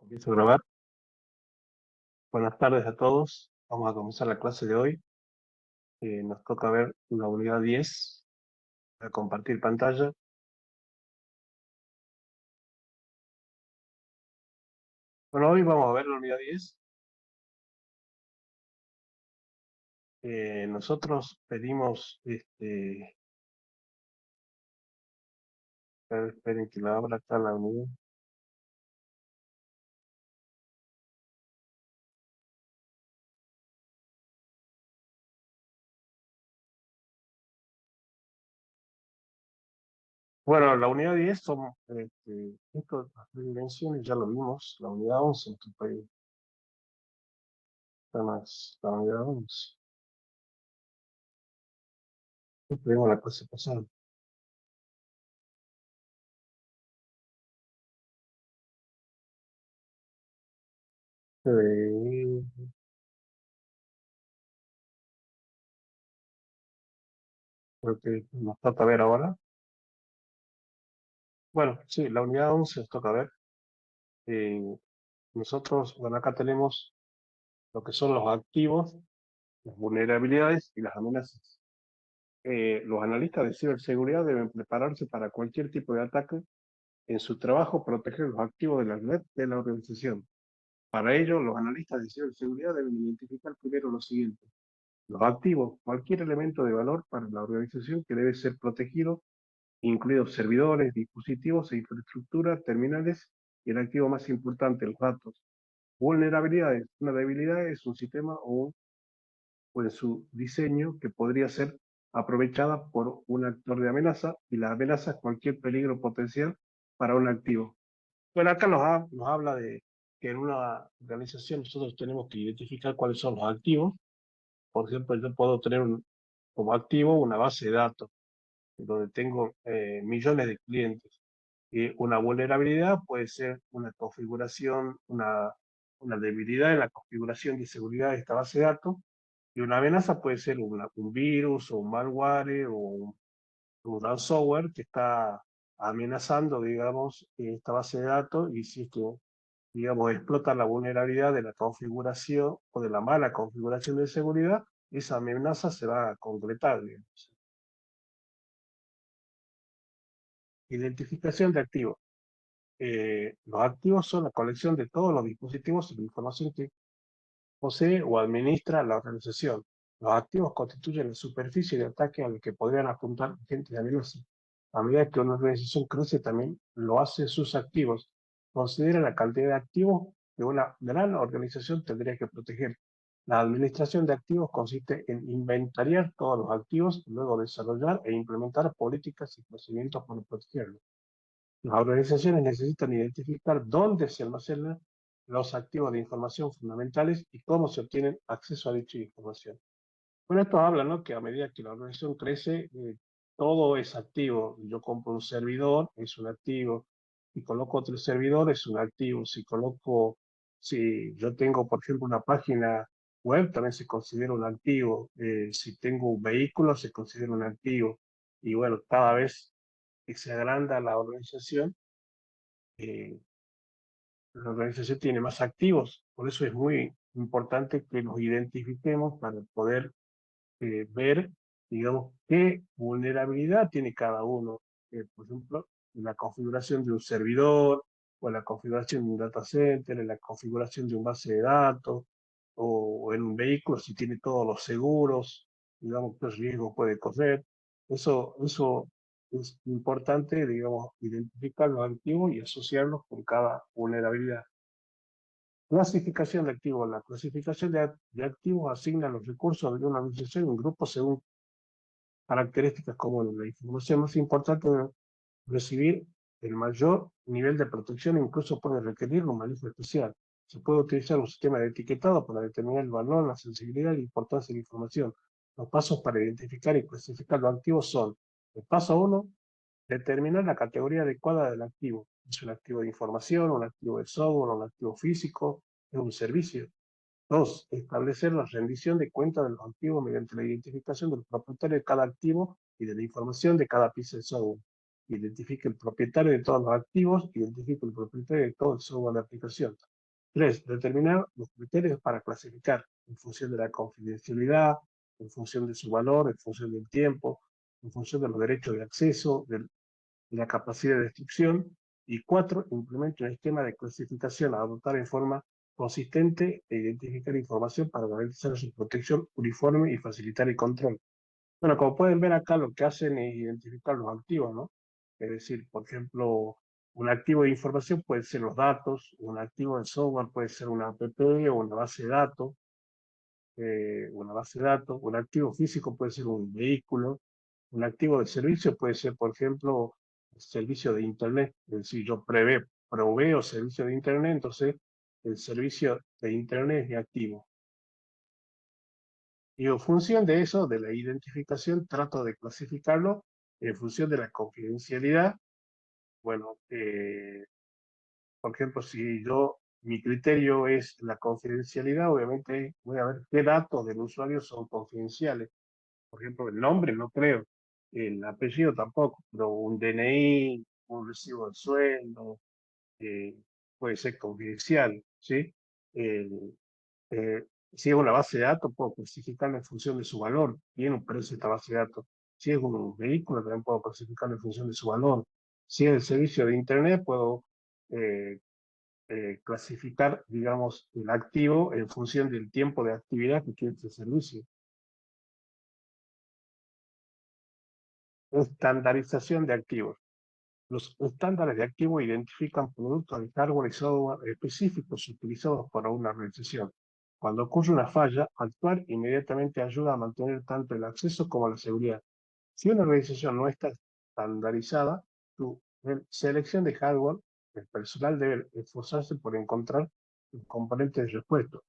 Empiezo a grabar. Buenas tardes a todos. Vamos a comenzar la clase de hoy. Nos toca ver la unidad 10. Voy a compartir pantalla. Bueno, hoy vamos a ver la unidad 10. Nosotros pedimos, esperen que la abra acá la unidad. Bueno, la unidad 10 son, esto, las tres dimensiones, ya lo vimos. La unidad 11, está más, la unidad 11. Esto vimos la clase pasada. Eh, Creo que nos toca ver ahora. Bueno, sí, la unidad 11 nos toca ver. Eh, Nosotros, bueno, acá tenemos lo que son los activos, las vulnerabilidades y las amenazas. Los analistas de ciberseguridad deben prepararse para cualquier tipo de ataque. En su trabajo, proteger los activos de la red de la organización. Para ello, los analistas de ciberseguridad deben identificar primero lo siguiente: los activos, cualquier elemento de valor para la organización que debe ser protegido, incluidos servidores, dispositivos e infraestructura, terminales, y el activo más importante, los datos. Vulnerabilidades. Una debilidad es un sistema o en su diseño que podría ser aprovechada por un actor de amenaza, y la amenaza es cualquier peligro potencial para un activo. Bueno, acá nos habla de que en una organización nosotros tenemos que identificar cuáles son los activos. Por ejemplo, yo puedo tener como activo una base de datos donde tengo millones de clientes. Y una vulnerabilidad puede ser una configuración, una debilidad en la configuración de seguridad de esta base de datos, y una amenaza puede ser un virus o un malware o un ransomware que está amenazando, digamos, esta base de datos, y si es que, digamos, explota la vulnerabilidad de la configuración o de la mala configuración de seguridad, esa amenaza se va a concretar, digamos. Identificación de activos. Los activos son la colección de todos los dispositivos y la información que posee o administra la organización. Los activos constituyen la superficie de ataque a la que podrían apuntar agentes de amenaza. A medida que una organización crece, también lo hace sus activos. Considera la cantidad de activos que una gran organización tendría que proteger. La administración de activos consiste en inventariar todos los activos y luego desarrollar e implementar políticas y procedimientos para protegerlos. Las organizaciones necesitan identificar dónde se almacenan los activos de información fundamentales y cómo se obtiene acceso a dicha información. Bueno, esto habla, ¿no?, que a medida que la organización crece, todo es activo. Yo compro un servidor, es un activo. Si coloco otro servidor, es un activo. Si yo tengo, por ejemplo, una página web, también se considera un activo. Si tengo un vehículo, se considera un activo. Y bueno, cada vez que se agranda eh, la organización tiene más activos. Por eso es muy importante que los identifiquemos para poder ver, digamos, qué vulnerabilidad tiene cada uno. Por ejemplo, en la configuración de un servidor, o en la configuración de un data center, en la configuración de un base de datos, o en un vehículo, si tiene todos los seguros, digamos, qué riesgo puede correr. Eso es importante, digamos, identificar los activos y asociarlos con cada vulnerabilidad. Clasificación de activos. La clasificación de activos asigna los recursos de una organización en un grupo según características comunes. La información más importante debe recibir el mayor nivel de protección e incluso puede requerir un manejo especial. Se puede utilizar un sistema de etiquetado para determinar el valor, la sensibilidad y la importancia de la información. Los pasos para identificar y clasificar los activos son: el paso 1, determinar la categoría adecuada del activo. ¿Es un activo de información, un activo de software, un activo físico, es un servicio? 2, establecer la rendición de cuentas de los activos mediante la identificación del propietario de cada activo y de la información de cada pieza de software. Identifique el propietario de todos los activos, identifique el propietario de todo el software de aplicación. 3, determinar los criterios para clasificar en función de la confidencialidad, en función de su valor, en función del tiempo, en función de los derechos de acceso, de la capacidad de destrucción. Y 4, implementa un esquema de clasificación a adoptar en forma consistente e identificar información para garantizar su protección uniforme y facilitar el control. Bueno, como pueden ver acá, lo que hacen es identificar los activos, ¿no? Es decir, por ejemplo, un activo de información puede ser los datos, un activo de software puede ser una app o una base de datos, un activo físico puede ser un vehículo, un activo de servicio puede ser, por ejemplo, el servicio de Internet. Es decir, yo proveo servicio de Internet, entonces el servicio de Internet es mi activo. Y en función de eso, de la identificación, trato de clasificarlo en función de la confidencialidad. Bueno, por ejemplo, si mi criterio es la confidencialidad, obviamente voy a ver qué datos del usuario son confidenciales. Por ejemplo, el nombre no creo, el apellido tampoco, pero un DNI, un recibo de sueldo, eh, puede ser confidencial, ¿sí? El, eh, si es una base de datos, puedo clasificarla en función de su valor. Tiene un precio esta base de datos. Si es un vehículo, también puedo clasificarlo en función de su valor. Si es el servicio de Internet, puedo eh, clasificar, digamos, el activo en función del tiempo de actividad que tiene ese servicio. Estandarización de activos. Los estándares de activo identifican productos de hardware y software específicos utilizados por una organización. Cuando ocurre una falla, actuar inmediatamente ayuda a mantener tanto el acceso como la seguridad. Si una organización no está estandarizada, su selección de hardware, el personal debe esforzarse por encontrar los componentes de repuesto.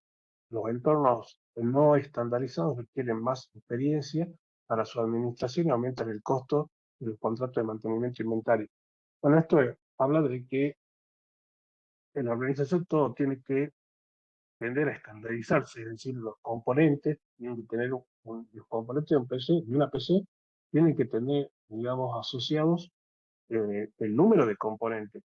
Los entornos no estandarizados requieren más experiencia para su administración y aumentan el costo del contrato de mantenimiento de inventario. Bueno, habla de que en la organización todo tiene que tender a estandarizarse, es decir, los componentes tienen que tener los componentes de una PC tienen que tener, digamos, asociados el número de componentes.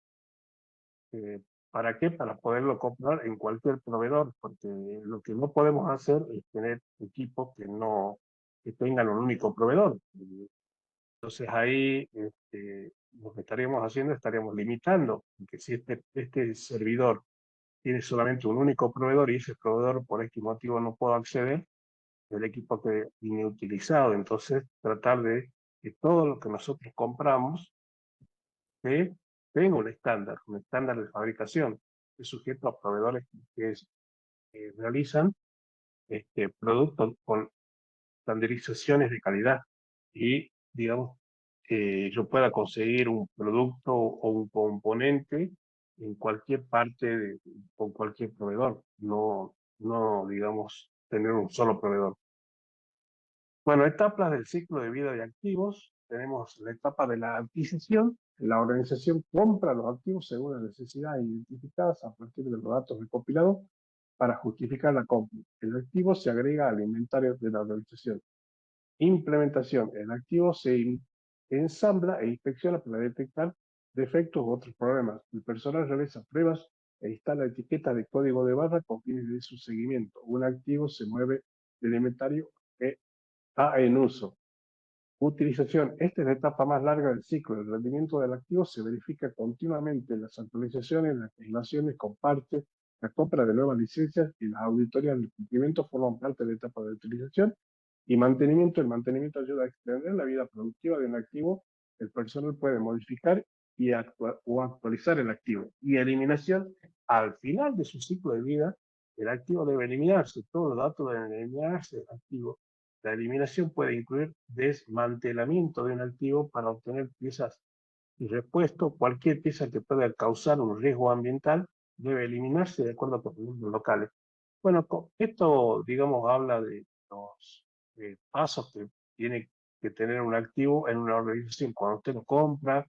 ¿Para qué? Para poderlo comprar en cualquier proveedor, porque lo que no podemos hacer es tener equipos que tengan un único proveedor. Entonces ahí lo que estaríamos haciendo, estaríamos limitando, porque si este servidor tiene solamente un único proveedor y ese proveedor por este motivo no puedo acceder, el equipo que viene utilizado. Entonces tratar de que todo lo que nosotros compramos tenga un estándar de fabricación, es sujeto a proveedores que realizan productos con estandarizaciones de calidad y, digamos, yo pueda conseguir un producto o un componente en cualquier parte con cualquier proveedor, no, digamos, tener un solo proveedor. Bueno, etapas del ciclo de vida de activos. Tenemos la etapa de la adquisición. La organización compra los activos según las necesidades identificadas a partir de los datos recopilados para justificar la compra. El activo se agrega al inventario de la organización. Implementación. El activo se ensambla e inspecciona para detectar defectos u otros problemas. El personal realiza pruebas e instala etiquetas de código de barra con fines de su seguimiento. Un activo se mueve del inventario que está en uso. Utilización. Esta es la etapa más larga del ciclo. El rendimiento del activo se verifica continuamente. Las actualizaciones, las legislaciones comparte, la compra de nuevas licencias y las auditorías del cumplimiento forman parte de la etapa de utilización y mantenimiento. El mantenimiento ayuda a extender la vida productiva de un activo. El personal puede modificar o actualizar el activo. Y eliminación. Al final de su ciclo de vida, el activo debe eliminarse. Todos los datos deben eliminarse del activo. La eliminación puede incluir desmantelamiento de un activo para obtener piezas y repuesto. Cualquier pieza que pueda causar un riesgo ambiental debe eliminarse de acuerdo con los locales. Bueno, esto, digamos, habla de los pasos que tiene que tener un activo en una organización. Cuando usted lo compra,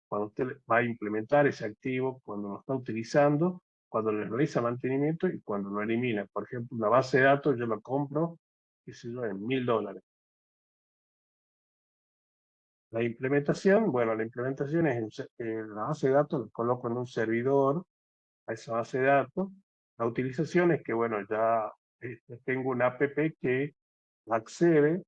cuando usted va a implementar ese activo, cuando lo está utilizando, cuando le realiza mantenimiento y cuando lo elimina. Por ejemplo, una base de datos yo la compro, qué sé yo, en $1000. La implementación, bueno, la implementación es la base de datos, la coloco en un servidor, a esa base de datos, La utilización es que, bueno, ya tengo una app que accede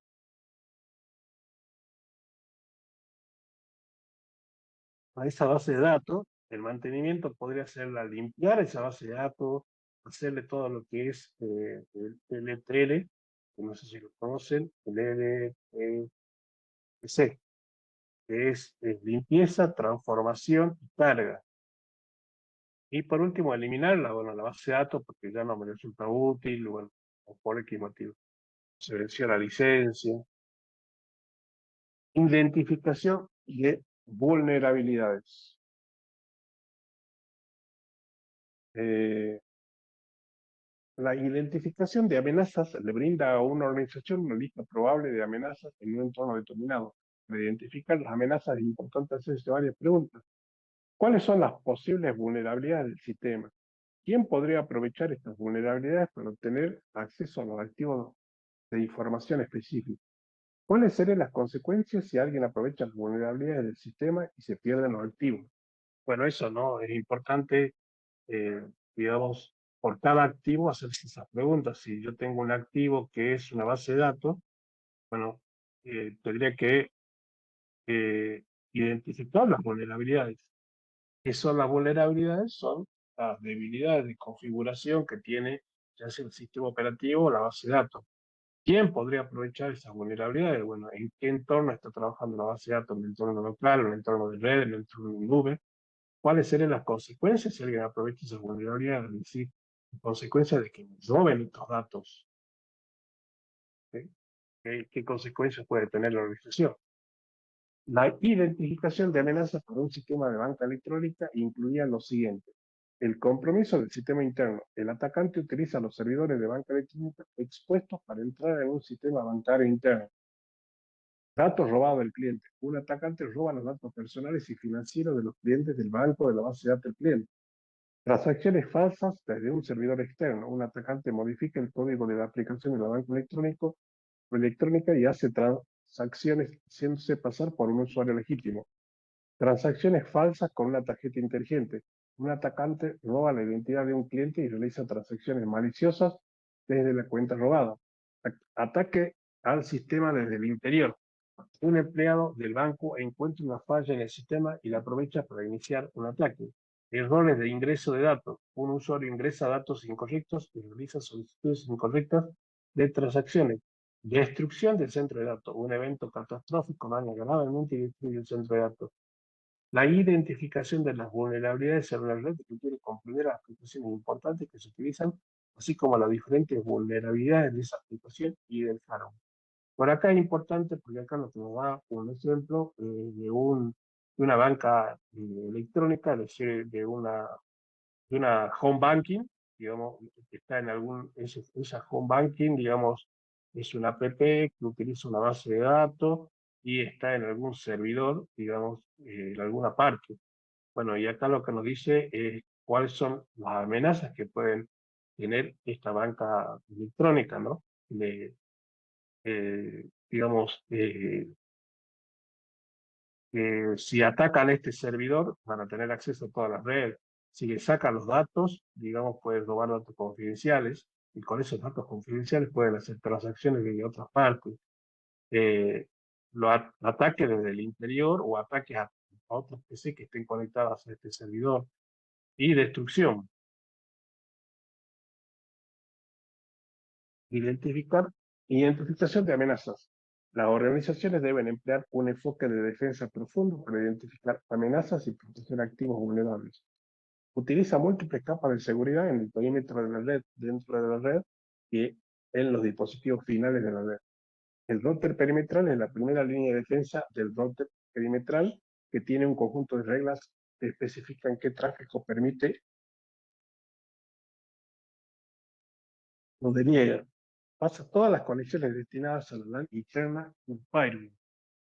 a esa base de datos. El mantenimiento podría ser limpiar esa base de datos, hacerle todo lo que es el LTL, que no sé si lo conocen, el LTC, que es limpieza, transformación y carga. Y por último, eliminarla, bueno, la base de datos, porque ya no me resulta útil, bueno, o por X motivo. Se venció la licencia. Identificación de vulnerabilidades. Eh, La identificación de amenazas le brinda a una organización una lista probable de amenazas en un entorno determinado. Para identificar las amenazas es importante hacerse varias preguntas. ¿Cuáles son las posibles vulnerabilidades del sistema? ¿Quién podría aprovechar estas vulnerabilidades para obtener acceso a los archivos de información específica? ¿Cuáles serían las consecuencias si alguien aprovecha las vulnerabilidades del sistema y se pierden los activos? Bueno, eso no es importante, eh, digamos, por cada activo hacerse esas preguntas. Si yo tengo un activo que es una base de datos, bueno, tendría que eh, identificar las vulnerabilidades. ¿Qué son las vulnerabilidades? Son las debilidades de configuración que tiene ya sea el sistema operativo o la base de datos. ¿Quién podría aprovechar esas vulnerabilidades? Bueno, ¿en qué entorno está trabajando la base de datos? ¿En el entorno local, en el entorno de red, en el entorno de nube? ¿Cuáles serían las consecuencias si alguien aprovecha esas vulnerabilidades? Es decir, consecuencias de que me roben estos datos. ¿Sí? ¿Qué consecuencias puede tener la organización? La identificación de amenazas por un sistema de banca electrónica incluía lo siguiente. El compromiso del sistema interno. El atacante utiliza los servidores de banca electrónica expuestos para entrar en un sistema bancario interno. Datos robados del cliente. Un atacante roba los datos personales y financieros de los clientes del banco de la base de datos del cliente. Transacciones falsas desde un servidor externo. Un atacante modifica el código de la aplicación de la banca electrónica y hace transacciones haciéndose pasar por un usuario legítimo. Transacciones falsas con una tarjeta inteligente. Un atacante roba la identidad de un cliente y realiza transacciones maliciosas desde la cuenta robada. Ataque al sistema desde el interior. Un empleado del banco encuentra una falla en el sistema y la aprovecha para iniciar un ataque. Errores de ingreso de datos. Un usuario ingresa datos incorrectos y realiza solicitudes incorrectas de transacciones. Destrucción del centro de datos. Un evento catastrófico daña gravemente y destruye el centro de datos. La identificación de las vulnerabilidades en la red requiere comprender las aplicaciones importantes que se utilizan, así como las diferentes vulnerabilidades de esa aplicación y del hardware. Por acá es importante porque acá nos da un ejemplo de una banca electrónica, es decir, de una home banking, digamos, que está en esa home banking, digamos, es una app que utiliza una base de datos y está en algún servidor, digamos, en alguna parte. Bueno, y acá lo que nos dice es cuáles son las amenazas que pueden tener esta banca electrónica, ¿no? Digamos, si atacan este servidor, van a tener acceso a todas las redes. Si le sacan los datos, digamos, pueden robar datos confidenciales, y con esos datos confidenciales pueden hacer transacciones desde otras partes. Ataques desde el interior o ataques a otros PC que estén conectados a este servidor. Y destrucción. Identificación de amenazas. Las organizaciones deben emplear un enfoque de defensa profundo para identificar amenazas y proteger activos vulnerables. Utiliza múltiples capas de seguridad en el perímetro de la red, dentro de la red y en los dispositivos finales de la red. El router perimetral es la primera línea de defensa del router perimetral, que tiene un conjunto de reglas que especifican qué tráfico permite o deniega. Pasa todas las conexiones destinadas a la LAN interna un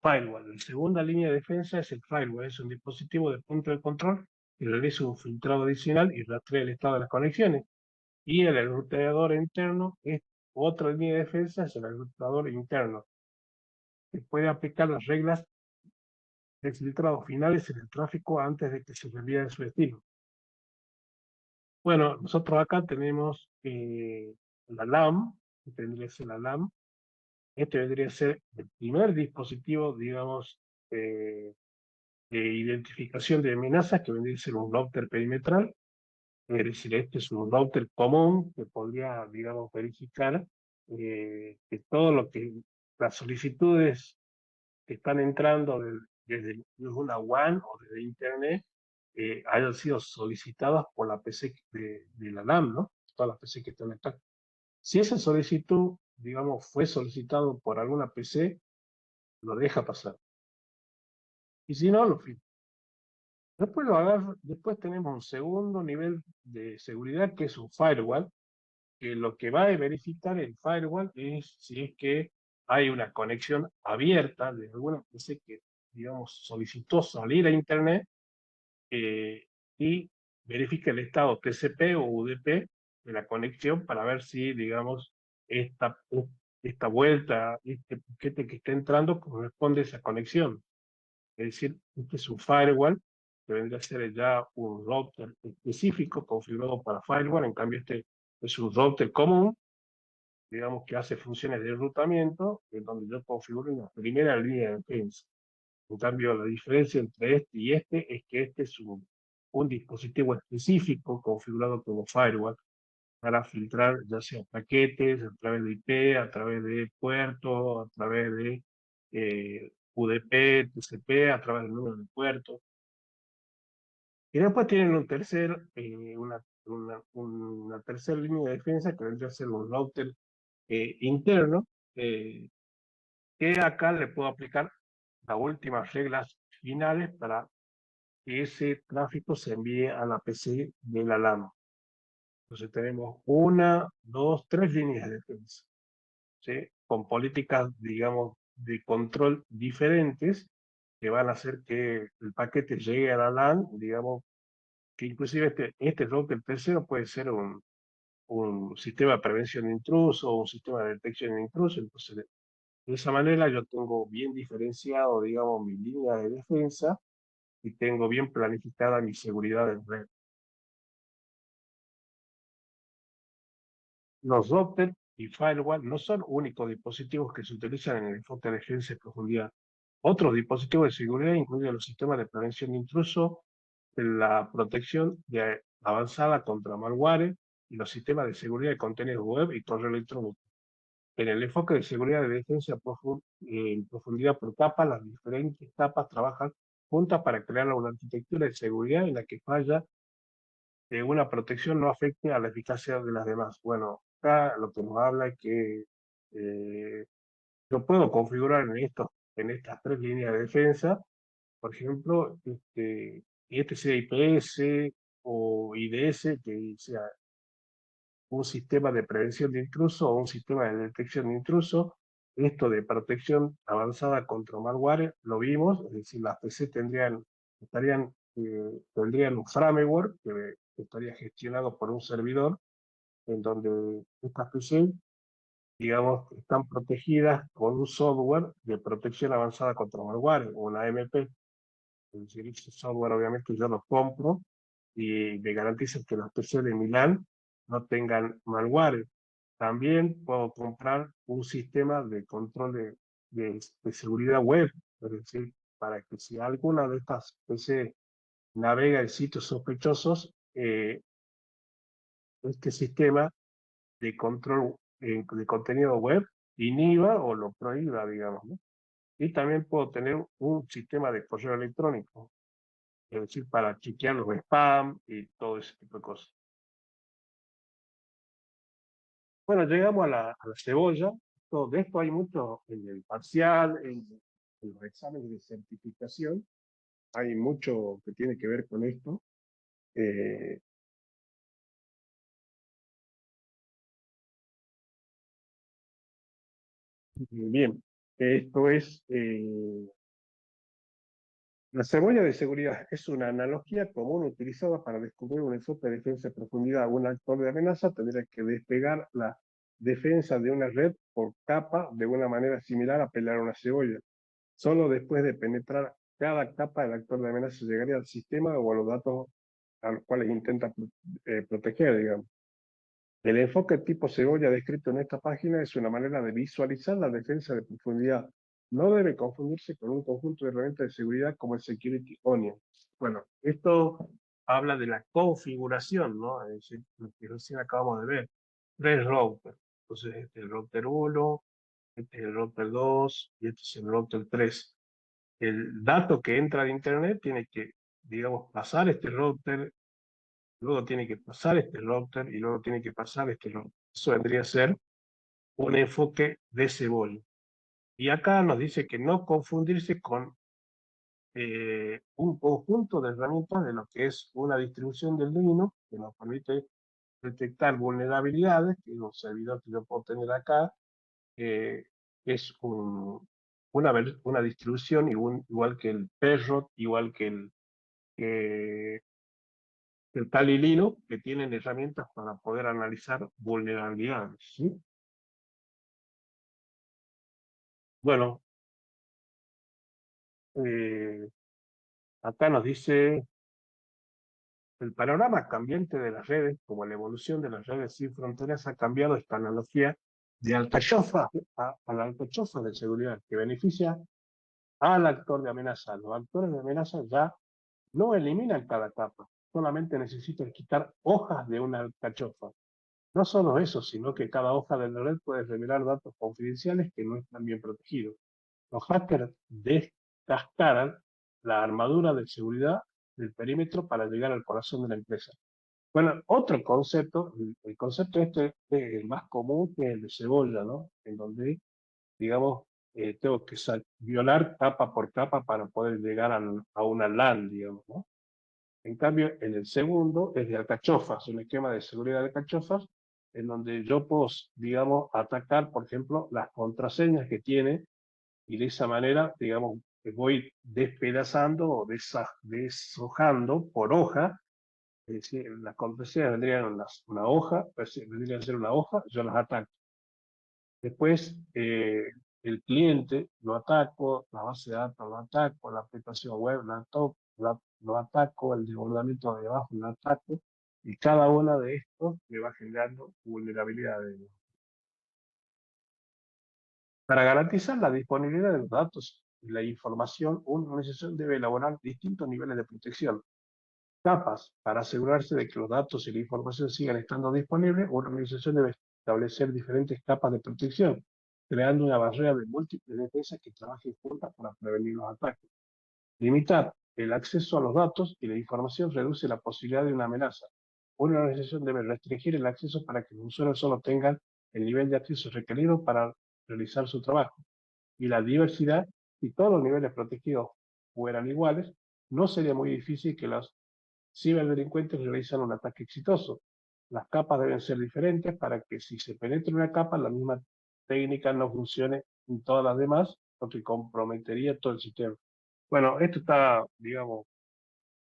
firewall. La segunda línea de defensa es el firewall. Es un dispositivo de punto de control que realiza un filtrado adicional y rastrea el estado de las conexiones. Y el enrutador interno es otra línea de defensa, es el enrutador interno, que puede aplicar las reglas de filtrado finales en el tráfico antes de que se reenvíe a su destino. Bueno, nosotros acá tenemos la LAM, que tendría que ser la LAM. Este vendría a ser el primer dispositivo, digamos, de identificación de amenazas, que vendría a ser un router perimetral. Es decir, este es un router común que podría, digamos, verificar que todo lo que las solicitudes que están entrando desde una WAN o desde Internet hayan sido solicitadas por la PC de la LAN, ¿no? Todas las PC que están acá. Si esa solicitud, digamos, fue solicitado por alguna PC, lo deja pasar. Y si no, lo filtra. Después lo agarra, después tenemos un segundo nivel de seguridad que es un firewall, que lo que va a verificar el firewall es si es que hay una conexión abierta de alguna PC que, digamos, solicitó salir a Internet y verifica el estado TCP o UDP de la conexión para ver si, digamos, esta, esta vuelta, este paquete que está entrando corresponde a esa conexión. Es decir, este es un firewall que vendría a ser ya un router específico configurado para firewall, en cambio este es un router común, digamos que hace funciones de enrutamiento, en donde yo configuro una primera línea de defensa. En cambio, la diferencia entre este y este es que este es un dispositivo específico configurado como firewall para filtrar ya sea paquetes a través de IP, a través de puertos, a través de UDP, TCP, a través del número de puertos. Y después tienen una tercera línea de defensa que vendría a ser un router interno, eh, que acá le puedo aplicar las últimas reglas finales para que ese tráfico se envíe a la PC de la LAN. Entonces tenemos una, dos, tres líneas de defensa, ¿sí? Con políticas, digamos, de control diferentes que van a hacer que el paquete llegue a la LAN, digamos, que inclusive este router tercero puede ser un sistema de prevención de intrusos o un sistema de detección de intrusos. Entonces, de esa manera yo tengo bien diferenciado, digamos, mi línea de defensa y tengo bien planificada mi seguridad en red. Los routers y firewall no son únicos dispositivos que se utilizan en el enfoque de defensa de profundidad. Otros dispositivos de seguridad incluyen los sistemas de prevención de intrusos, la protección avanzada contra malware y los sistemas de seguridad de contenidos web y correo electrónico. En el enfoque de seguridad de defensa en profundidad por capa, las diferentes capas trabajan juntas para crear una arquitectura de seguridad en la que falla una protección no afecte a la eficacia de las demás. Bueno, acá lo que nos habla es que eh, yo puedo configurar en estas tres líneas de defensa, por ejemplo, este sea IPS o IDS, que sea un sistema de prevención de intrusos o un sistema de detección de intrusos. Esto de protección avanzada contra malware lo vimos, es decir, las PC tendrían un framework que estaría gestionado por un servidor, en donde estas PC, digamos, están protegidas con un software de protección avanzada contra malware, una AMP. Es decir, ese software obviamente yo lo compro y me garantiza que los PC de Milán no tengan malware. También puedo comprar un sistema de control de seguridad web, es decir, para que si alguna de estas PC navega en sitios sospechosos, este sistema de control de contenido web inhiba o lo prohíba, digamos, ¿no? Y también puedo tener un sistema de correo electrónico, es decir, para chequear los spam y todo ese tipo de cosas. Bueno, llegamos a la cebolla. De esto hay mucho en el parcial, en los exámenes de certificación. Hay mucho que tiene que ver con esto. Eh, bien, esto es la cebolla de seguridad. Es una analogía común utilizada para descubrir un enfoque de defensa de profundidad. Un actor de amenaza tendría que despegar la defensa de una red por capa de una manera similar a pelar una cebolla. Solo después de penetrar cada capa, el actor de amenaza llegaría al sistema o a los datos a los cuales intenta proteger, digamos. El enfoque tipo cebolla descrito en esta página es una manera de visualizar la defensa de profundidad. No debe confundirse con un conjunto de herramientas de seguridad como el Security Onion. Bueno, esto habla de la configuración, ¿no? Es decir, lo que recién acabamos de ver. Tres routers. Entonces, este es el router 1, este es el router 2 y este es el router 3. El dato que entra de Internet tiene que, digamos, pasar este router, luego tiene que pasar este router y luego tiene que pasar este router. Eso vendría a ser un enfoque de cebolla. Y acá nos dice que no confundirse con un conjunto de herramientas de lo que es una distribución del Linux que nos permite detectar vulnerabilidades, que es un servidor que yo puedo tener acá, es una distribución igual que el Perrot, igual que el Kali Linux, que tienen herramientas para poder analizar vulnerabilidades, ¿sí? Bueno, acá nos dice el panorama cambiante de las redes, como la evolución de las redes sin fronteras, ha cambiado esta analogía de alcachofa a la alcachofa de seguridad, que beneficia al actor de amenaza. Los actores de amenaza ya no eliminan cada capa, solamente necesitan quitar hojas de una alcachofa. No solo eso, sino que cada hoja de la red puede revelar datos confidenciales que no están bien protegidos. Los hackers descascaran la armadura de seguridad del perímetro para llegar al corazón de la empresa. Bueno, otro concepto, el concepto este es el más común, que es el de cebolla, ¿no? En donde, digamos, tengo que violar capa por capa para poder llegar a una LAN, digamos, ¿no? En cambio, en el segundo es de alcachofas, un esquema de seguridad de alcachofas, en donde yo puedo, digamos, atacar, por ejemplo, las contraseñas que tiene, y de esa manera, digamos, voy despedazando o deshojando por hoja. Es decir, las contraseñas vendrían una hoja, vendrían a ser una hoja, yo las ataco. Después, el cliente lo ataco, la base de datos lo ataco, la aplicación web lo ataco, el desbordamiento de abajo lo ataco, y cada una de estos me va generando vulnerabilidades. Para garantizar la disponibilidad de los datos y la información, una organización debe elaborar distintos niveles de protección. Capas para asegurarse de que los datos y la información sigan estando disponibles, una organización debe establecer diferentes capas de protección, creando una barrera de múltiples defensas que trabajen juntas para prevenir los ataques. Limitar el acceso a los datos y la información reduce la posibilidad de una amenaza. Una organización debe restringir el acceso para que los usuarios solo tengan el nivel de acceso requerido para realizar su trabajo. Y la diversidad, si todos los niveles protegidos fueran iguales, no sería muy difícil que los ciberdelincuentes realizan un ataque exitoso. Las capas deben ser diferentes para que si se penetra una capa, la misma técnica no funcione en todas las demás, lo que comprometería todo el sistema. Bueno, esto está, digamos,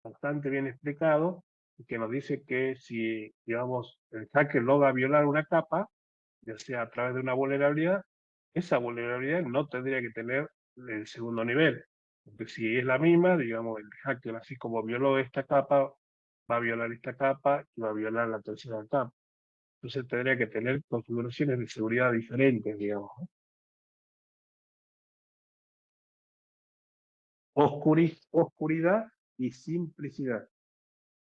bastante bien explicado, que nos dice que si, digamos, el hacker logra violar una capa, ya sea a través de una vulnerabilidad, esa vulnerabilidad no tendría que tener el segundo nivel. Porque si es la misma, digamos, el hacker, así como violó esta capa, va a violar esta capa y va a violar la tercera capa. Entonces tendría que tener configuraciones de seguridad diferentes, digamos, ¿no? Oscuridad y simplicidad.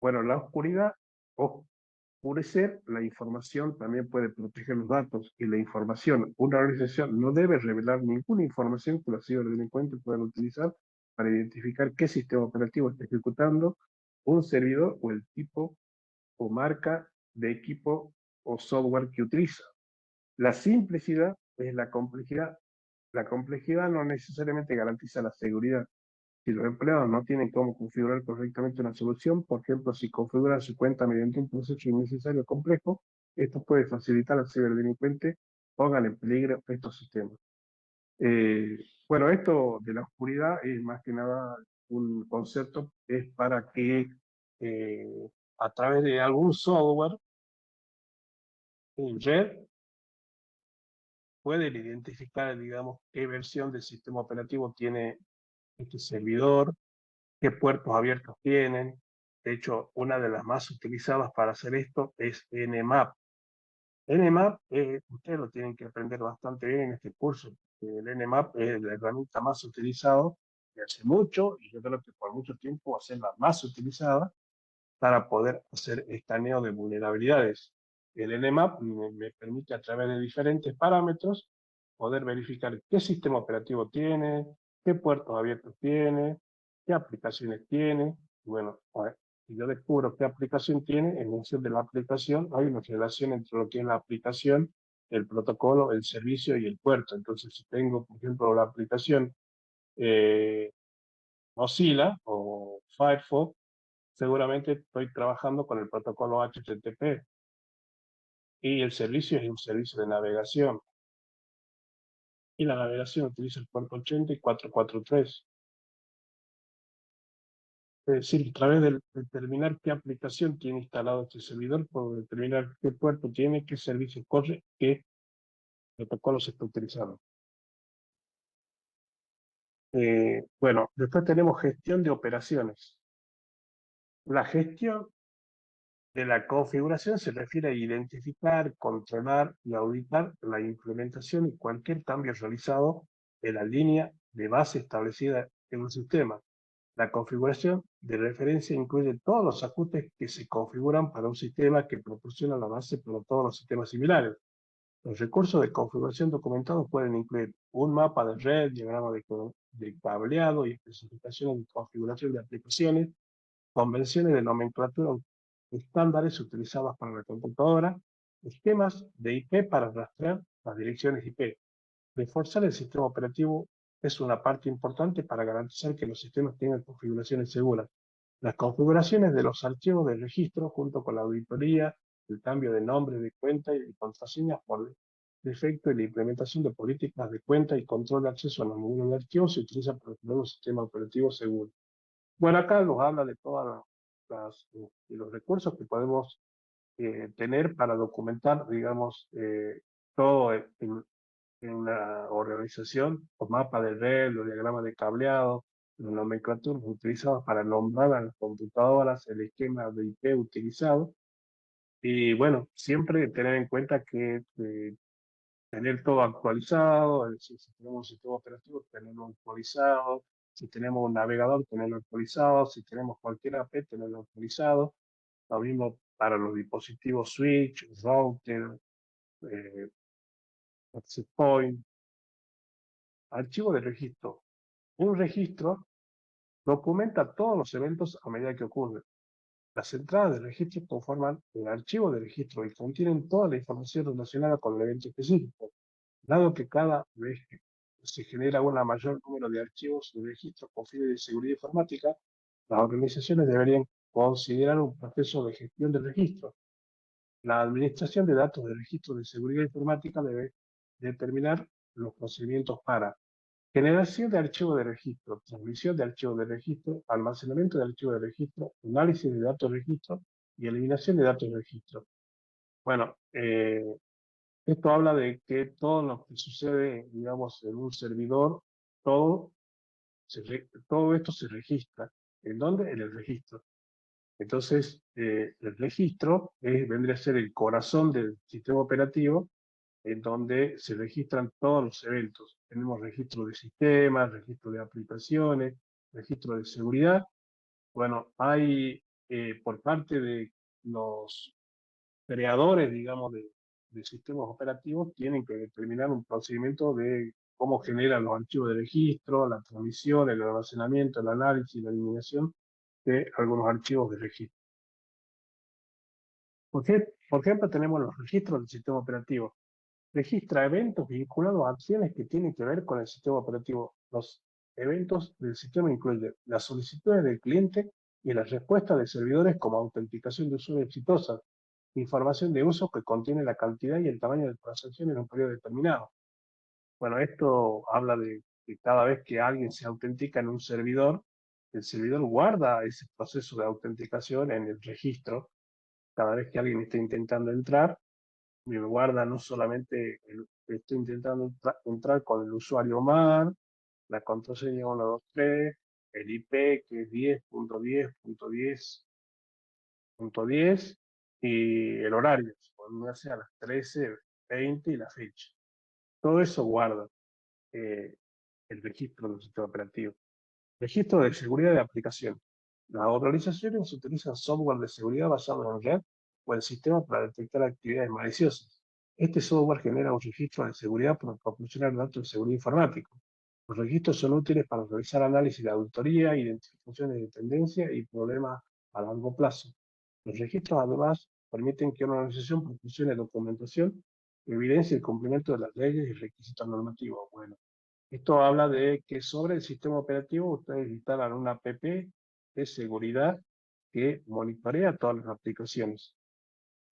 Bueno, la oscuridad, oscurecer la información también puede proteger los datos y la información. Una organización no debe revelar ninguna información que los ciberdelincuentes puedan utilizar para identificar qué sistema operativo está ejecutando un servidor o el tipo o marca de equipo o software que utiliza. La simplicidad es la complejidad. La complejidad no necesariamente garantiza la seguridad. Si los empleados no tienen cómo configurar correctamente una solución, por ejemplo, si configuran su cuenta mediante un proceso innecesario o complejo, esto puede facilitar al ciberdelincuente pongan en peligro estos sistemas. Bueno, esto de la oscuridad es más que nada un concepto, es para que a través de algún software en red pueden identificar, digamos, qué versión del sistema operativo tiene este servidor, qué puertos abiertos tienen, De hecho, una de las más utilizadas para hacer esto es Nmap. Nmap, ustedes lo tienen que aprender bastante bien en este curso. El Nmap es la herramienta más utilizada de hace mucho, y yo creo que por mucho tiempo va a ser la más utilizada para poder hacer escaneo de vulnerabilidades. El Nmap me permite a través de diferentes parámetros poder verificar qué sistema operativo tiene, qué puertos abiertos tiene, qué aplicaciones tiene. Y bueno, si yo descubro qué aplicación tiene, en función de la aplicación hay una relación entre lo que es la aplicación, el protocolo, el servicio y el puerto. Entonces, si tengo, por ejemplo, la aplicación eh, Mozilla o Firefox, seguramente estoy trabajando con el protocolo HTTP y el servicio es un servicio de navegación. Y la navegación utiliza el puerto 80 y 443. Es decir, a través de determinar qué aplicación tiene instalado este servidor, puedo determinar qué puerto tiene, qué servicio corre, qué protocolo se está utilizando. Bueno, después tenemos gestión de operaciones. La gestión de la configuración se refiere a identificar, controlar y auditar la implementación y cualquier cambio realizado en la línea de base establecida en un sistema. La configuración de referencia incluye todos los ajustes que se configuran para un sistema que proporciona la base para todos los sistemas similares. Los recursos de configuración documentados pueden incluir un mapa de red, diagrama de cableado y especificaciones de configuración de aplicaciones, convenciones de nomenclatura, estándares utilizados para la computadora, esquemas de IP para rastrear las direcciones IP. Reforzar el sistema operativo es una parte importante para garantizar que los sistemas tengan configuraciones seguras. Las configuraciones de los archivos de registro, junto con la auditoría, el cambio de nombre de cuenta y de contraseñas por defecto y la implementación de políticas de cuenta y control de acceso a los módulos de archivos, se utilizan para tener un sistema operativo seguro. Bueno, acá nos habla de todos los recursos que podemos tener para documentar, digamos, todo en una organización, los mapas de red, los diagramas de cableado, los nomenclaturas utilizados para nombrar a las computadoras, el esquema de IP utilizado. Y bueno, siempre tener en cuenta que tener todo actualizado, es decir, si tenemos un sistema operativo, tenerlo actualizado, si tenemos un navegador, tenerlo actualizado, si tenemos cualquier AP, tenerlo actualizado. Lo mismo para los dispositivos switch, router, eh, access point, archivo de registro. Un registro documenta todos los eventos a medida que ocurren. Las entradas de registro conforman el archivo de registro y contienen toda la información relacionada con el evento específico. Dado que cada vez que se genera un mayor número de archivos de registro con fines de seguridad informática, las organizaciones deberían considerar un proceso de gestión de registro. La administración de datos de registro de seguridad informática debe determinar los procedimientos para generación de archivo de registro, transmisión de archivo de registro, almacenamiento de archivo de registro, análisis de datos de registro y eliminación de datos de registro. Bueno, esto habla de que todo lo que sucede, digamos, en un servidor, todo, todo esto se registra. ¿En dónde? En el registro. Entonces, el registro vendría a ser el corazón del sistema operativo, en donde se registran todos los eventos. Tenemos registro de sistemas, registro de aplicaciones, registro de seguridad. Bueno, hay por parte de los creadores, digamos, de sistemas operativos, tienen que determinar un procedimiento de cómo generan los archivos de registro, la transmisión, el almacenamiento, el análisis, la eliminación de algunos archivos de registro. Por ejemplo, tenemos los registros del sistema operativo. Registra eventos vinculados a acciones que tienen que ver con el sistema operativo. Los eventos del sistema incluyen las solicitudes del cliente y las respuestas de servidores como autenticación de usuario exitosa, información de uso que contiene la cantidad y el tamaño de transacciones en un periodo determinado. Bueno, esto habla de que cada vez que alguien se autentica en un servidor, el servidor guarda ese proceso de autenticación en el registro. Cada vez que alguien está intentando entrar, me guarda no solamente estoy intentando entrar con el usuario MAN, la contraseña 123, el IP que es 10.10.10 .10 y el horario, cuando hace a las 13:20 y la fecha. Todo eso guarda el registro del sistema operativo. Registro de seguridad de aplicación. Las organizaciones utilizan software de seguridad basado en red o en sistemas para detectar actividades maliciosas. Este software genera un registro de seguridad para proporcionar datos de seguridad informática. Los registros son útiles para realizar análisis de auditoría, identificaciones de tendencia y problemas a largo plazo. Los registros, además, permiten que una organización proporcione documentación que evidencie el cumplimiento de las leyes y requisitos normativos. Bueno, esto habla de que sobre el sistema operativo ustedes instalan una app de seguridad que monitorea todas las aplicaciones.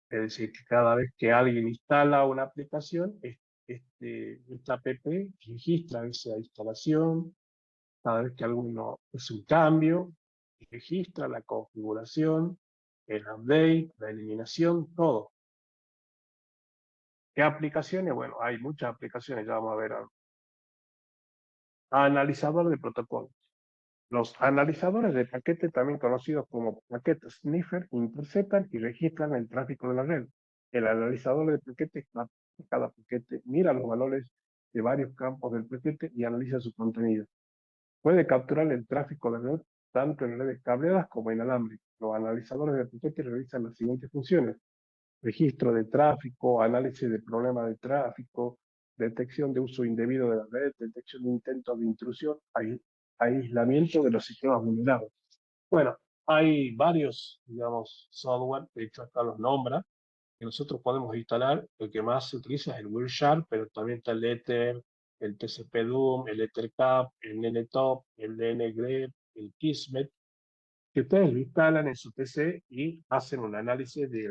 Es decir, que cada vez que alguien instala una aplicación, esta app registra esa instalación, cada vez que alguno hace un cambio, registra la configuración, el update, la eliminación, todo. ¿Qué aplicaciones? Bueno, hay muchas aplicaciones, ya vamos a ver. Analizador de protocolos. Los analizadores de paquete, también conocidos como paquetes sniffer, interceptan y registran el tráfico de la red. El analizador de paquetes, cada paquete, mira los valores de varios campos del paquete y analiza su contenido. Puede capturar el tráfico de red tanto en redes cableadas como inalámbricas. Los analizadores de paquete realizan las siguientes funciones: registro de tráfico, análisis de problemas de tráfico, detección de uso indebido de la red, detección de intentos de intrusión, aislamiento de los sistemas vulnerables. Bueno, hay varios, digamos, software, de hecho acá los nombra, que nosotros podemos instalar. El que más se utiliza es el Wireshark, pero también está el Ether, el TCP-DOM, el EtherCAP, el NNTOP, el DNGrep, el Kismet, que ustedes lo instalan en su PC y hacen un análisis de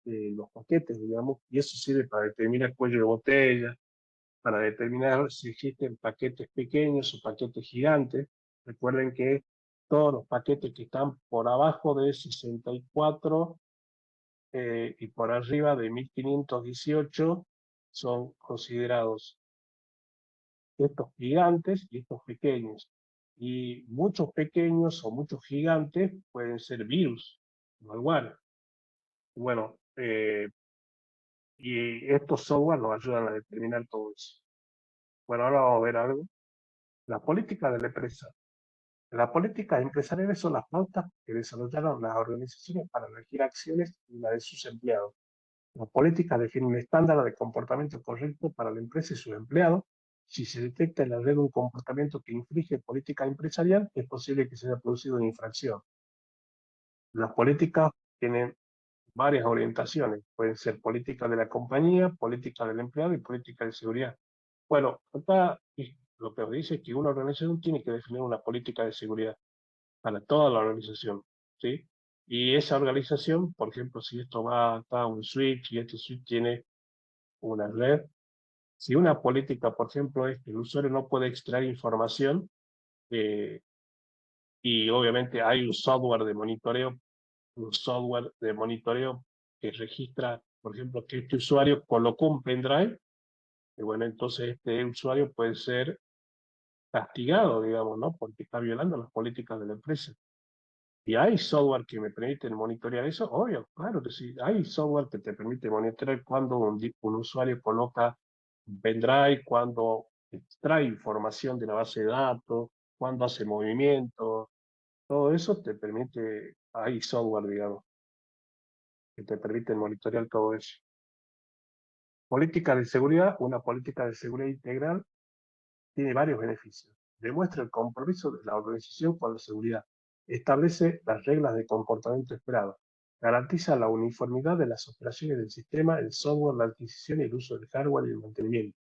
los paquetes, digamos, y eso sirve para determinar cuello de botella, para determinar si existen paquetes pequeños o paquetes gigantes. Recuerden que todos los paquetes que están por abajo de 64 y por arriba de 1518 son considerados estos gigantes y estos pequeños. Y muchos pequeños o muchos gigantes pueden ser virus, malware. Bueno, y estos software nos ayudan a determinar todo eso. Bueno, ahora vamos a ver algo. La política de la empresa. Las políticas empresariales son las pautas que desarrollaron las organizaciones para elegir acciones y la de sus empleados. Las políticas definen un estándar de comportamiento correcto para la empresa y sus empleados. Si se detecta en la red un comportamiento que infringe política empresarial, es posible que se haya producido una infracción. Las políticas tienen varias orientaciones. Pueden ser políticas de la compañía, políticas del empleado y políticas de seguridad. Bueno, acá lo que dice es que una organización tiene que definir una política de seguridad para toda la organización, ¿sí? Y esa organización, por ejemplo, si esto va a un switch y este switch tiene una red, si una política, por ejemplo, es que el usuario no puede extraer información, eh, y obviamente hay un software de monitoreo que registra, por ejemplo, que este usuario colocó un pendrive, y bueno, entonces este usuario puede ser castigado, digamos, ¿no? Porque está violando las políticas de la empresa. ¿Y hay software que me permiten monitorear eso? Obvio, claro que sí. Hay software que te permite monitorear cuando un usuario coloca un pendrive, cuando extrae información de la base de datos, cuando hace movimientos. Todo eso te permite, hay software, digamos, que te permiten monitorear todo eso. Política de seguridad. Una política de seguridad integral tiene varios beneficios. Demuestra el compromiso de la organización con la seguridad. Establece las reglas de comportamiento esperado. Garantiza la uniformidad de las operaciones del sistema, el software, la adquisición y el uso del hardware y el mantenimiento.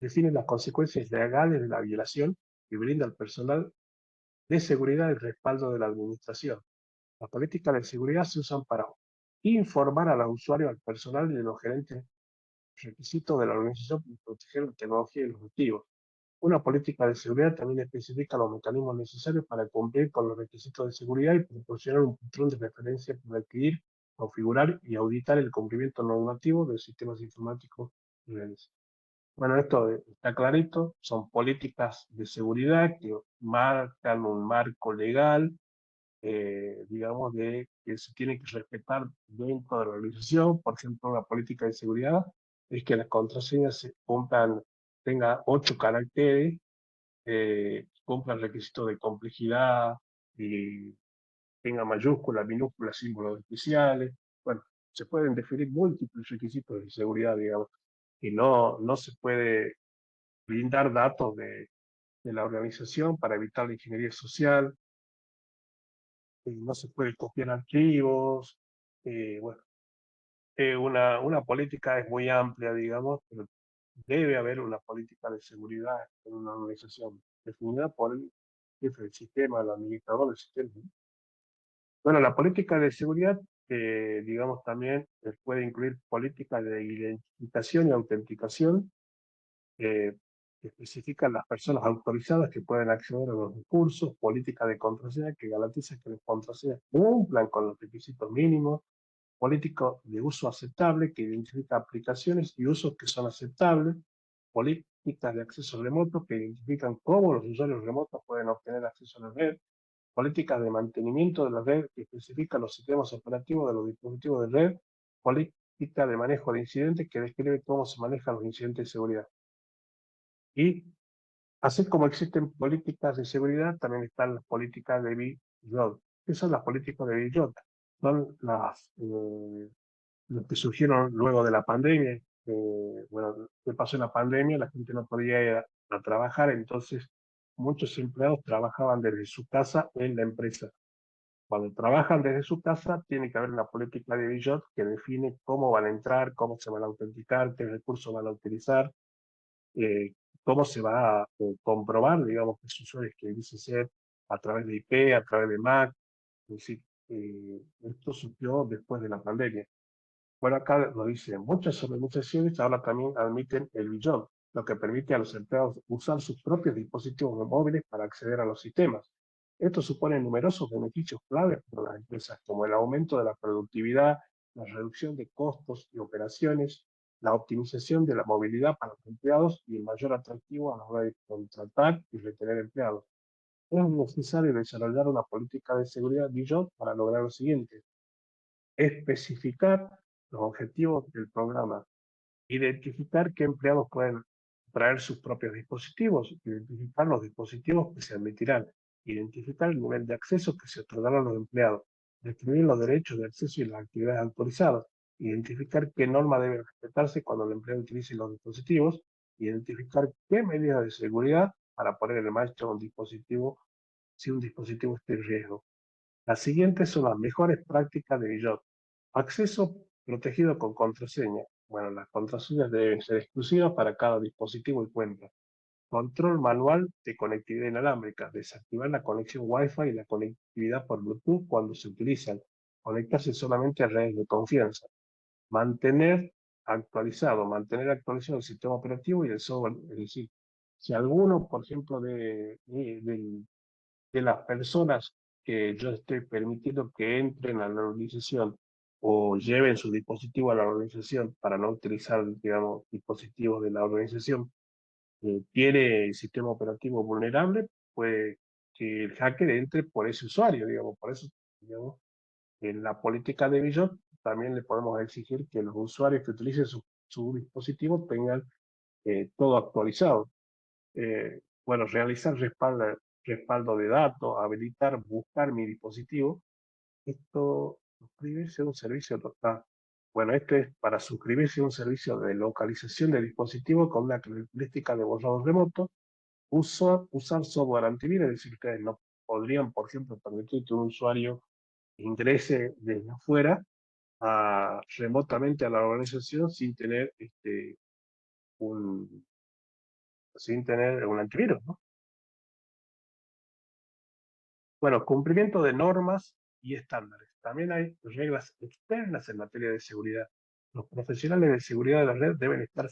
Define las consecuencias legales de la violación y brinda al personal de seguridad el respaldo de la administración. Las políticas de seguridad se usan para informar a los usuarios, al personal y a los gerentes requisitos de la organización para proteger la tecnología y los activos. Una política de seguridad también especifica los mecanismos necesarios para cumplir con los requisitos de seguridad y proporcionar un patrón de referencia para adquirir, configurar y auditar el cumplimiento normativo de sistemas informáticos y redes. Bueno, esto está clarito, son políticas de seguridad que marcan un marco legal, digamos, de que se tienen que respetar dentro de la organización. Por ejemplo, la política de seguridad es que las contraseñas se cumplan, tenga 8 caracteres, cumplan requisitos de complejidad, y tenga mayúsculas, minúsculas, símbolos especiales. Bueno, se pueden definir múltiples requisitos de seguridad, digamos, y no se puede brindar datos de la organización para evitar la ingeniería social, no se puede copiar archivos. Bueno, una política es muy amplia, digamos, pero debe haber una política de seguridad en una organización definida por el jefe del sistema, el administrador del sistema, ¿no? Bueno, la política de seguridad, digamos, también puede incluir políticas de identificación y autenticación, eh, que especifican las personas autorizadas que pueden acceder a los recursos, política de contraseña que garantiza que las contraseñas cumplan con los requisitos mínimos, político de uso aceptable que identifica aplicaciones y usos que son aceptables, políticas de acceso remoto que identifican cómo los usuarios remotos pueden obtener acceso a la red, políticas de mantenimiento de la red que especifican los sistemas operativos de los dispositivos de red, política de manejo de incidentes que describe cómo se manejan los incidentes de seguridad. Y así como existen políticas de seguridad, también están las políticas de BIOD. ¿Qué son las políticas de BIOD? Son los que surgieron luego de la pandemia. Bueno, ¿qué pasó en la pandemia? La gente no podía ir a trabajar, entonces muchos empleados trabajaban desde su casa en la empresa. Cuando trabajan desde su casa, tiene que haber una política de BIOD que define cómo van a entrar, cómo se van a autenticar, qué recursos van a utilizar, eh, cómo se va a comprobar, digamos, que sus usuarios que dice ser a través de IP, a través de Mac. Es decir, esto surgió después de la pandemia. Bueno, acá lo dice, muchas organizaciones ahora también admiten el billón, lo que permite a los empleados usar sus propios dispositivos móviles para acceder a los sistemas. Esto supone numerosos beneficios claves para las empresas, como el aumento de la productividad, la reducción de costos y operaciones, la optimización de la movilidad para los empleados y el mayor atractivo a la hora de contratar y retener empleados. Es necesario desarrollar una política de seguridad billón para lograr lo siguiente: especificar los objetivos del programa, identificar qué empleados pueden traer sus propios dispositivos, identificar los dispositivos que se admitirán, identificar el nivel de acceso que se otorgará a los empleados, describir los derechos de acceso y las actividades autorizadas, identificar qué norma debe respetarse cuando el empleado utilice los dispositivos, identificar qué medidas de seguridad para poner en marcha un dispositivo si un dispositivo está en riesgo. Las siguientes son las mejores prácticas de Billot. Acceso protegido con contraseña. Bueno, las contraseñas deben ser exclusivas para cada dispositivo y cuenta. Control manual de conectividad inalámbrica. Desactivar la conexión Wi-Fi y la conectividad por Bluetooth cuando se utilizan. Conectarse solamente a redes de confianza. Mantener actualizado el sistema operativo y el software. Es decir, si alguno, por ejemplo, de las personas que yo estoy permitiendo que entren a la organización o lleven su dispositivo a la organización para no utilizar, digamos, dispositivos de la organización, tiene el sistema operativo vulnerable, pues que el hacker entre por ese usuario, digamos. Por eso, digamos, en la política de Billot también le podemos exigir que los usuarios que utilicen su dispositivo tengan todo actualizado. Bueno, realizar respaldo de datos, habilitar, buscar mi dispositivo. Esto, suscribirse a un servicio total. Bueno, esto es para suscribirse a un servicio de localización de dispositivos con una característica de borrado remoto. Usar software antivirus, es decir, ustedes no podrían, por ejemplo, permitir que un usuario ingrese desde afuera remotamente a la organización un, sin tener un antivirus, ¿no? Bueno, cumplimiento de normas y estándares. También hay reglas externas en materia de seguridad. Los profesionales de seguridad de la red deben estar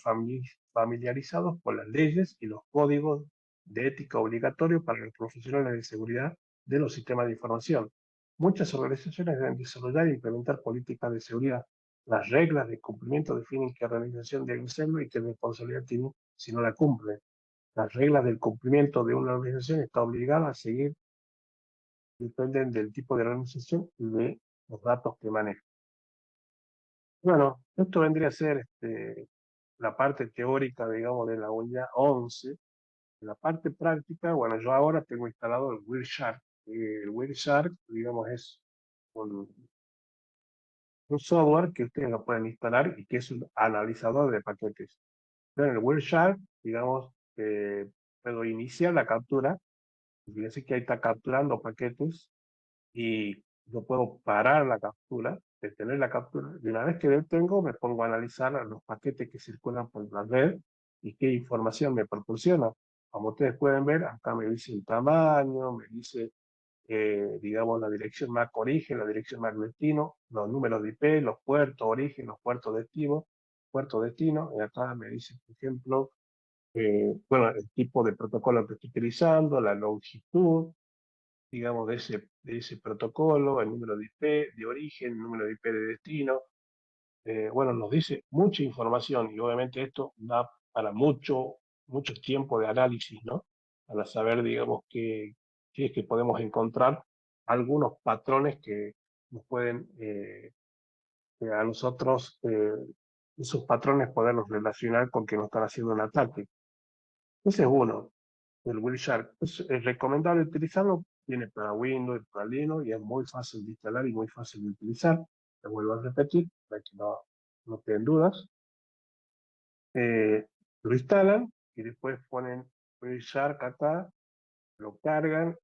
familiarizados con las leyes y los códigos de ética obligatorios para los profesionales de seguridad de los sistemas de información. Muchas organizaciones deben desarrollar e implementar políticas de seguridad. Las reglas de cumplimiento definen qué organización debe hacerlo y qué responsabilidad tiene si no la cumple. Las reglas del cumplimiento de una organización está obligada a seguir dependen del tipo de organización y de los datos que maneja. Bueno, esto vendría a ser la parte teórica, digamos, de la unidad 11. La parte práctica, bueno, yo ahora tengo instalado el Wireshark. El Wireshark, digamos, es un, un software que ustedes lo pueden instalar y que es un analizador de paquetes. En el Wireshark, digamos, puedo iniciar la captura. Fíjense que ahí está capturando paquetes y yo puedo parar la captura, detener la captura, y una vez que detengo me pongo a analizar los paquetes que circulan por la red y qué información me proporciona. Como ustedes pueden ver, acá me dice el tamaño, me dice, digamos, la dirección MAC origen, la dirección MAC destino, los números de IP, los puertos origen, los puertos destino, y acá me dice, por ejemplo, bueno, el tipo de protocolo que estoy utilizando, la longitud, digamos, de ese protocolo, el número de IP de origen, el número de IP de destino. Bueno, nos dice mucha información y obviamente esto da para mucho tiempo de análisis, ¿no? Para saber, digamos, si es que podemos encontrar algunos patrones que nos pueden, a nosotros, esos patrones poderlos relacionar con que nos están haciendo un ataque. Ese es uno. El Wireshark. Es recomendable utilizarlo, tiene para Windows, para Linux y es muy fácil de instalar y muy fácil de utilizar. Te vuelvo a repetir para que no queden dudas. Lo instalan y después ponen Wireshark acá, lo cargan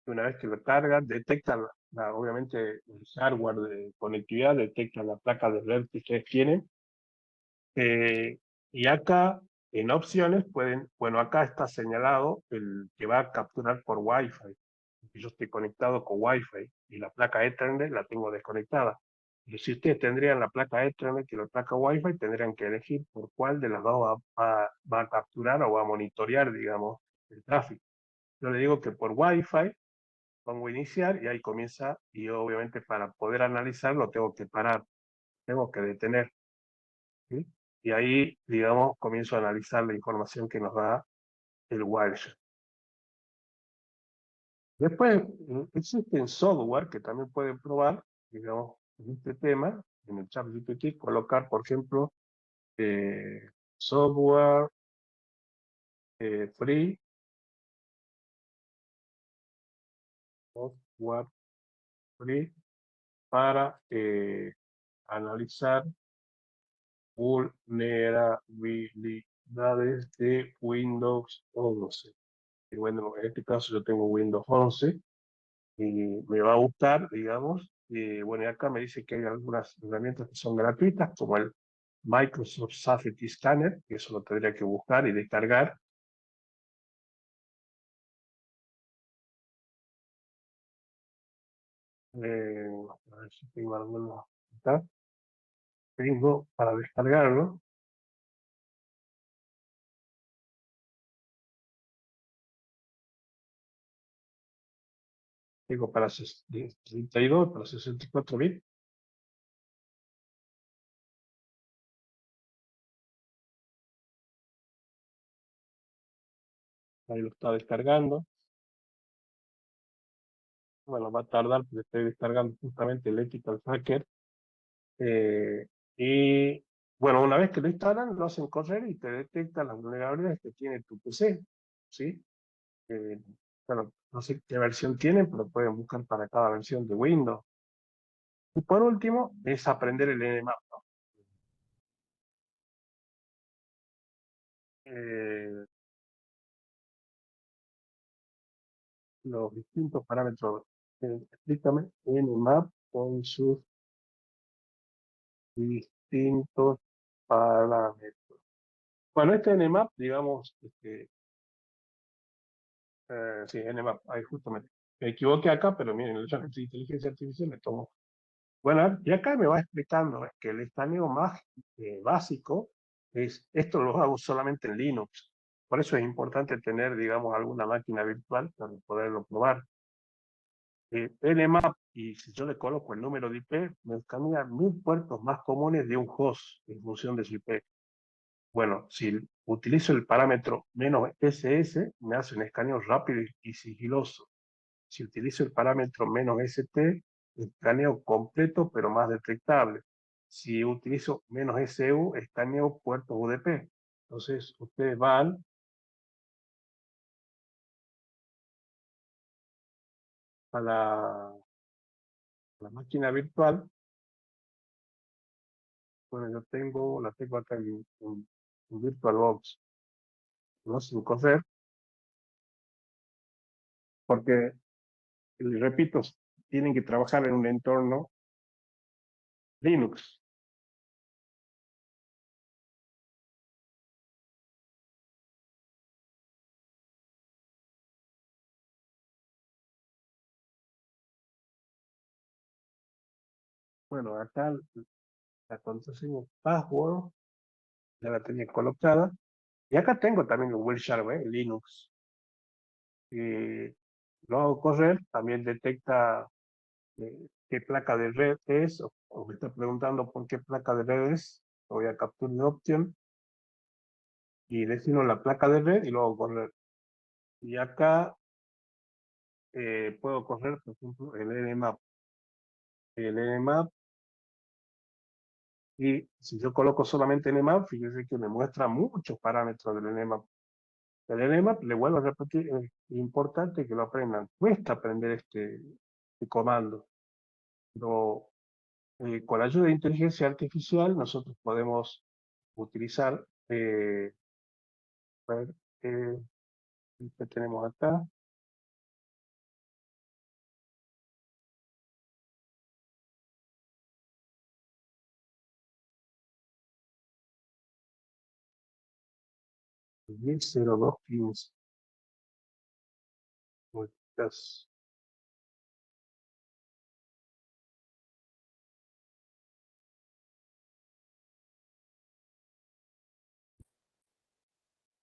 y una vez que lo cargan, detectan, obviamente, el hardware de conectividad, detectan la placa de red que ustedes tienen. Y acá, en opciones, bueno, acá está señalado el que va a capturar por Wi-Fi. Yo estoy conectado con Wi-Fi y la placa Ethernet la tengo desconectada. Y si ustedes tendrían la placa Ethernet y la placa Wi-Fi, tendrían que elegir por cuál de las dos va a capturar o va a monitorear, digamos, el tráfico. Yo le digo que por Wi-Fi pongo iniciar y ahí comienza, y obviamente para poder analizarlo tengo que parar, tengo que detener. ¿Sí? Y ahí, digamos, comienzo a analizar la información que nos da el Wireshark. Después, existen software que también pueden probar, digamos, en este tema, en el chat GPT, colocar, por ejemplo, software free, software free para analizar vulnerabilidades de Windows 11. Y bueno, en este caso yo tengo Windows 11 y me va a gustar, digamos. Bueno, y acá me dice que hay algunas herramientas que son gratuitas, como el Microsoft Safety Scanner, que eso lo tendría que buscar y descargar. A ver si tengo alguno acá. Tengo para descargarlo. Tengo para 32, para 64 bits. Ahí lo está descargando. Bueno, va a tardar porque estoy descargando justamente el Ethical Hacker. Y bueno, una vez que lo instalan, lo hacen correr y te detecta las vulnerabilidades que tiene tu PC. ¿Sí? Eh, bueno, no sé qué versión tienen, pero pueden buscar para cada versión de Windows. Y por último, es aprender el Nmap. Eh, los distintos parámetros. Explícame Nmap con sus distintos parámetros. Bueno, este Nmap, digamos, sí, Nmap, ahí justamente. Me equivoqué acá, pero miren, el chat de inteligencia artificial me tomó. Bueno, y acá me va explicando que el escaneo más básico esto lo hago solamente en Linux. Por eso es importante tener, digamos, alguna máquina virtual para poderlo probar. Nmap, y si yo le coloco el número de IP, me escanea 1000 puertos más comunes de un host en función de su IP. Bueno, si utilizo el parámetro "-ss", me hace un escaneo rápido y sigiloso. Si utilizo el parámetro "-st", escaneo completo, pero más detectable. Si utilizo menos SU, escaneo puertos UDP. Entonces, ustedes van a la máquina virtual. Bueno, la tengo acá en VirtualBox, no sin correr, porque, les repito, tienen que trabajar en un entorno Linux. Bueno, acá la contraseña password ya la tenía colocada. Y acá tengo también el Wireshark, Linux. Lo hago correr, también detecta qué placa de red es, o me está preguntando por qué placa de red es. Voy a Capture the Option y defino la placa de red y lo hago correr. Y acá puedo correr, por ejemplo, el Nmap. El Nmap, y si yo coloco solamente Nmap, fíjense que me muestra muchos parámetros del Nmap. El Nmap, le vuelvo a repetir, es importante que lo aprendan. Cuesta aprender este comando, pero con la ayuda de inteligencia artificial nosotros podemos utilizar, a ver, ¿qué tenemos acá? El 10.02.15. Muchas,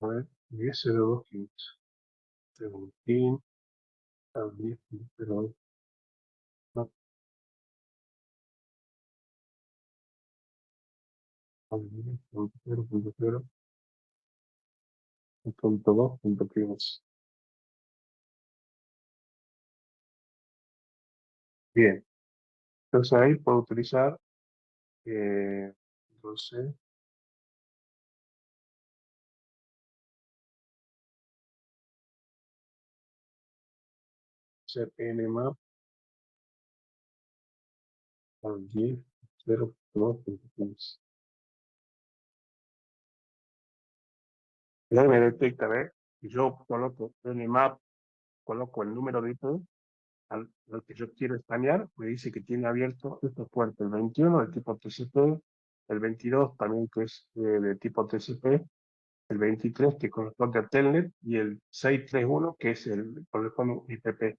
a ver, 10.02.15. Seguntín, al 10.02. No, al 10.0.0.2.15. Bien, entonces ahí puedo utilizar, no sé, hacer nmap al 10.0.2.15. Ya me detecta, ¿ves? Yo coloco nmap, coloco el número de IP al que yo quiero escanear, me dice que tiene abierto estos puertos, el 21 de tipo TCP, el 22 también que es de tipo TCP, el 23 que corresponde a Telnet y el 631 que es el corresponde a IPP.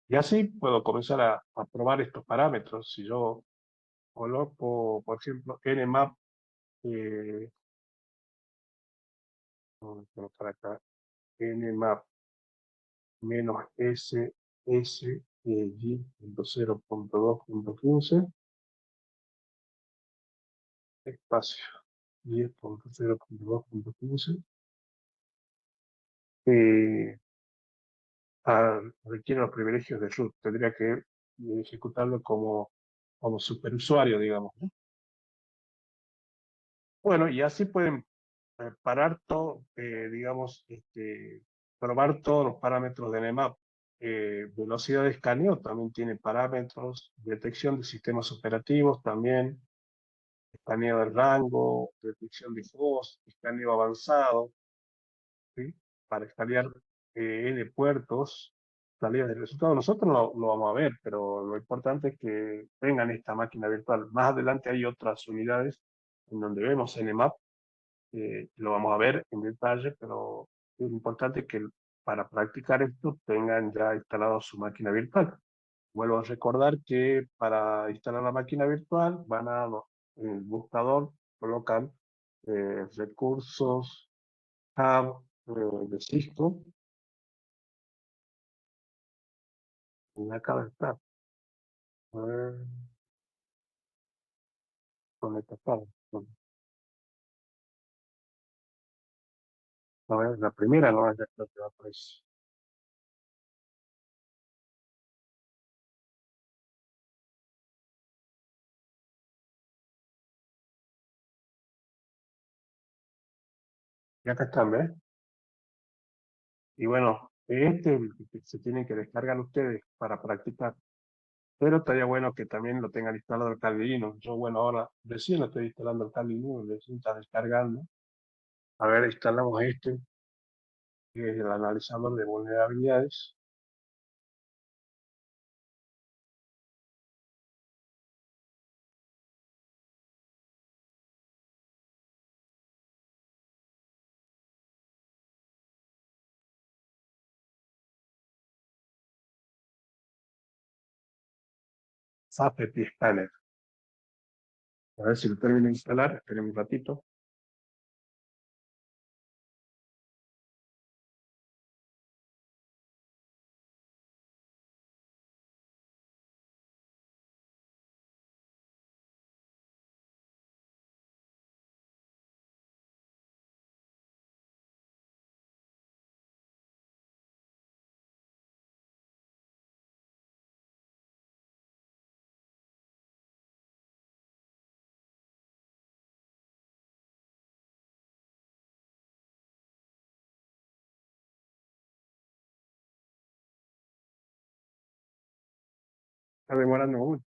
Y así puedo comenzar a probar estos parámetros. Si yo coloco, por ejemplo, nmap, eh, vamos a colocar acá, nmap menos ss 10.0.2.15 espacio 10.0.2.15, eh, requiere los privilegios de root. Tendría que ejecutarlo como superusuario, digamos, ¿no? Bueno, y así pueden parar todo, digamos, probar todos los parámetros de Nmap. Velocidad de escaneo también tiene parámetros, detección de sistemas operativos también, escaneo del rango, detección de host, escaneo avanzado, ¿sí? Para escanear N puertos, salidas de resultado. Nosotros lo vamos a ver, pero lo importante es que tengan esta máquina virtual. Más adelante hay otras unidades en donde vemos Nmap, lo vamos a ver en detalle, pero es importante que para practicar esto tengan ya instalado su máquina virtual. Vuelvo a recordar que para instalar la máquina virtual van en el buscador, colocan recursos, hub de Cisco, y acá está. A ver, ¿dónde está? A ver, la primera no, ya creo que va por eso. Y acá están, ¿ves? Y bueno, este es el que se tienen que descargar ustedes para practicar. Pero estaría bueno que también lo tengan instalado el Kali Linux. Yo, bueno, ahora recién lo estoy instalando el Kali Linux, recién está descargando. A ver, instalamos este, que es el analizador de vulnerabilidades. SAP Scanner. A ver si lo termino de instalar, esperen un ratito. Está demorando mucho.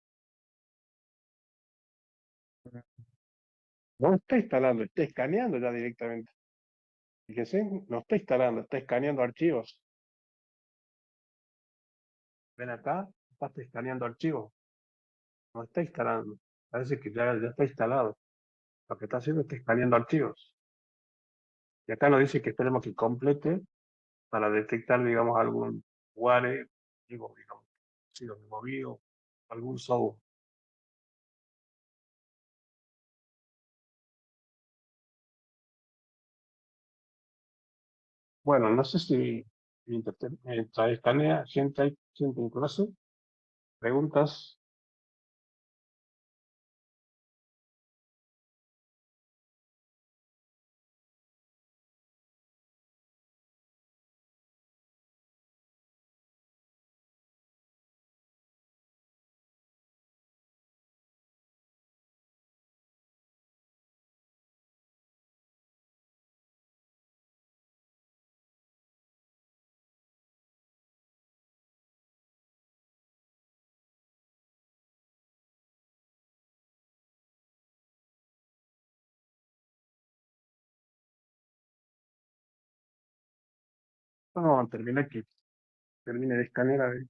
No está instalando, está escaneando ya directamente. Fíjense, no está instalando, está escaneando archivos. Ven acá, está escaneando archivos. No está instalando. Parece que ya está instalado. Lo que está haciendo es escaneando archivos. Y acá nos dice que esperemos que complete para detectar, digamos, algún ware, digamos, si lo movido, algún software. Bueno, no sé si mientras escanea, gente en clase, preguntas. Bueno, vamos a terminar que termine de escanear. A ver.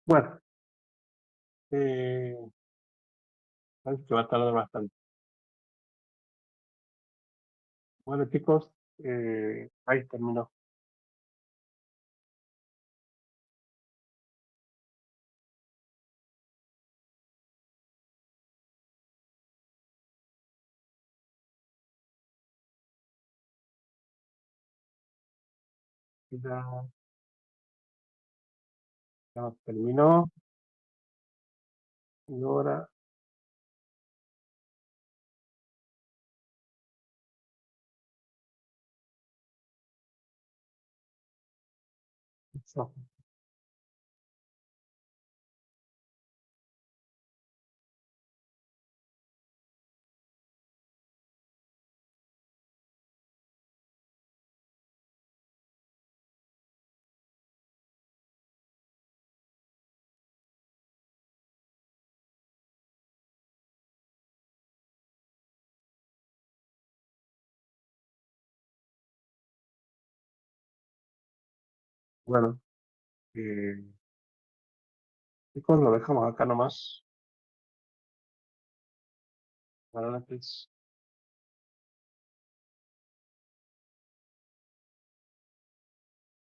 Bueno, parece que va a tardar bastante. Bueno, chicos, ahí terminó. Ya, ya terminó. Y ahora No. Bueno, eh, chicos, lo dejamos acá nomás. Para la